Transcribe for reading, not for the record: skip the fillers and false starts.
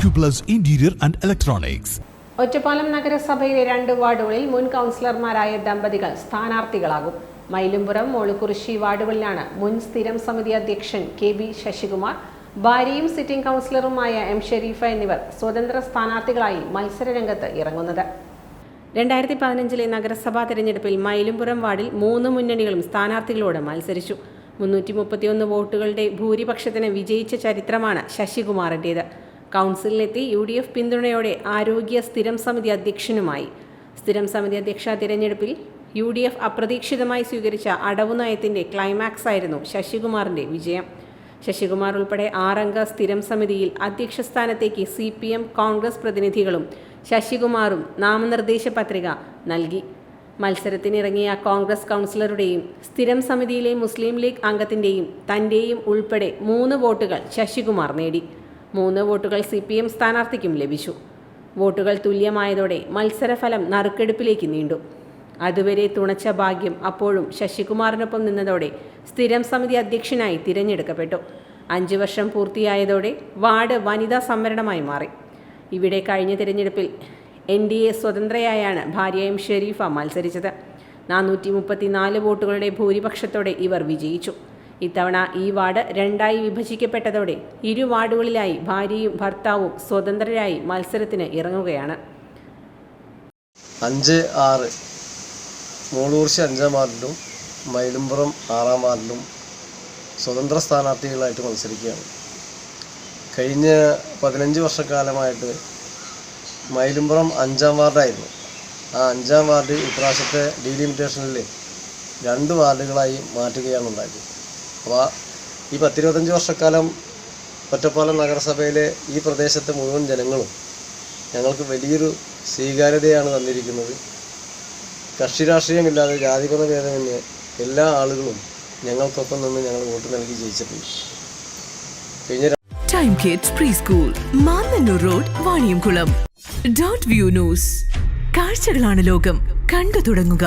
Acuplus Interior and Electronics. Ottapalam നഗരസഭയിലെ 2 വാർഡുകളിൽ മുൻ കൗൺസിലർമാരായ ദമ്പതികൾ സ്ഥാനാർത്ഥികളാകും. മൈലുംപുറം, മോളുകുറിശി വാർഡുകളിലാണ് മുൻ സ്ഥിരം സമിതി അധ്യക്ഷൻ കെ.ബി. ശശികുമാർ, ഭാര്യയും സിറ്റിംഗ് കൗൺസിലറുമായ എം. ഷെരീഫ എന്നിവർ സ്വതന്ത്ര സ്ഥാനാർത്ഥികളായി മത്സരരംഗത്ത് ഇറങ്ങുന്നത്. 2015 നഗരസഭാ തെരഞ്ഞെടുപ്പിൽ മൈലുംപുറം വാർഡിൽ 3 മുന്നണികളും സ്ഥാനാർത്ഥികളോട് മത്സരിച്ചു. 331 വോട്ടുകളുടെ ഭൂരിപക്ഷത്തിന് വിജയിച്ച ചരിത്രമാണ് ശശികുമാറിൻ്റേത്. കൗൺസിലിലെത്തി UDF പിന്തുണയോടെ ആരോഗ്യ സ്ഥിരം സമിതി അധ്യക്ഷനുമായി. സ്ഥിരം സമിതി അധ്യക്ഷ തിരഞ്ഞെടുപ്പിൽ UDF അപ്രതീക്ഷിതമായി സ്വീകരിച്ച അടവു നയത്തിൻ്റെ ക്ലൈമാക്സ് ആയിരുന്നു ശശികുമാറിൻ്റെ വിജയം. ശശികുമാർ ഉൾപ്പെടെ 6 അംഗ സ്ഥിരം സമിതിയിൽ അധ്യക്ഷ സ്ഥാനത്തേക്ക് CPM, കോൺഗ്രസ് പ്രതിനിധികളും ശശികുമാറും നാമനിർദ്ദേശ പത്രിക നൽകി. മത്സരത്തിനിറങ്ങിയ കോൺഗ്രസ് കൗൺസിലറുടെയും സ്ഥിരം സമിതിയിലെ മുസ്ലിം ലീഗ് അംഗത്തിൻ്റെയും തൻ്റെയും ഉൾപ്പെടെ 3 വോട്ടുകൾ ശശികുമാർ നേടി. 3 വോട്ടുകൾ CPM സ്ഥാനാർത്ഥിക്കും ലഭിച്ചു. വോട്ടുകൾ തുല്യമായതോടെ മത്സരഫലം നറുക്കെടുപ്പിലേക്ക് നീണ്ടു. അതുവരെ തുണച്ച ഭാഗ്യം അപ്പോഴും ശശികുമാറിനൊപ്പം നിന്നതോടെ സ്ഥിരം സമിതി അധ്യക്ഷനായി തിരഞ്ഞെടുക്കപ്പെട്ടു. 5 വർഷം പൂർത്തിയായതോടെ വാർഡ് വനിതാ സംവരണമായി മാറി. ഇവിടെ കഴിഞ്ഞ തിരഞ്ഞെടുപ്പിൽ NDA സ്വതന്ത്രയായാണ് ഭാര്യ എം. ഷെരീഫ മത്സരിച്ചത്. 434 വോട്ടുകളുടെ ഭൂരിപക്ഷത്തോടെ ഇവർ വിജയിച്ചു. ഇത്തവണ ഈ വാർഡ് 2ആയി വിഭജിക്കപ്പെട്ടതോടെ 2 വാർഡുകളിലായി ഭാര്യയും ഭർത്താവും സ്വതന്ത്രരായി മത്സരത്തിന് ഇറങ്ങുകയാണ്. 5-6 മോളുകുറിശി 5-ാം വാർഡിലും മൈലുംപുറം 6-ാം വാർഡിലും സ്വതന്ത്ര സ്ഥാനാർത്ഥികളായിട്ട് മത്സരിക്കുകയാണ്. കഴിഞ്ഞ 15 വർഷക്കാലമായിട്ട് മൈലുംപുറം 5-ാം വാർഡായിരുന്നു. ആ 5-ാം വാർഡ് ഇപ്രാവശ്യത്തെ ഡീലിമിറ്റേഷനിൽ 2 വാർഡുകളായി മാറ്റുകയാണ് ഉണ്ടായത്. അപ്പോൾ ഈ 10-25 വർഷക്കാലം ഒറ്റപ്പാലം നഗരസഭയിലെ ഈ പ്രദേശത്തെ മുഴുവൻ ജനങ്ങളും ഞങ്ങൾക്ക് വലിയൊരു സ്വീകാര്യതയാണ് തന്നിരിക്കുന്നത്. കക്ഷി രാഷ്ട്രീയമില്ലാതെ ജാതിമത ഭേദമന്യേ എല്ലാ ആളുകളും ഞങ്ങൾക്കൊപ്പം നിന്ന് ഞങ്ങൾ വോട്ട് നൽകി ജയിച്ചിട്ടുണ്ട്. കഴിഞ്ഞ time kids pre school, Mannannur road, Vaniyamkulam. .view news. കാഴ്ചകളാണ് ലോകം, കണ്ടു തുടങ്ങുക.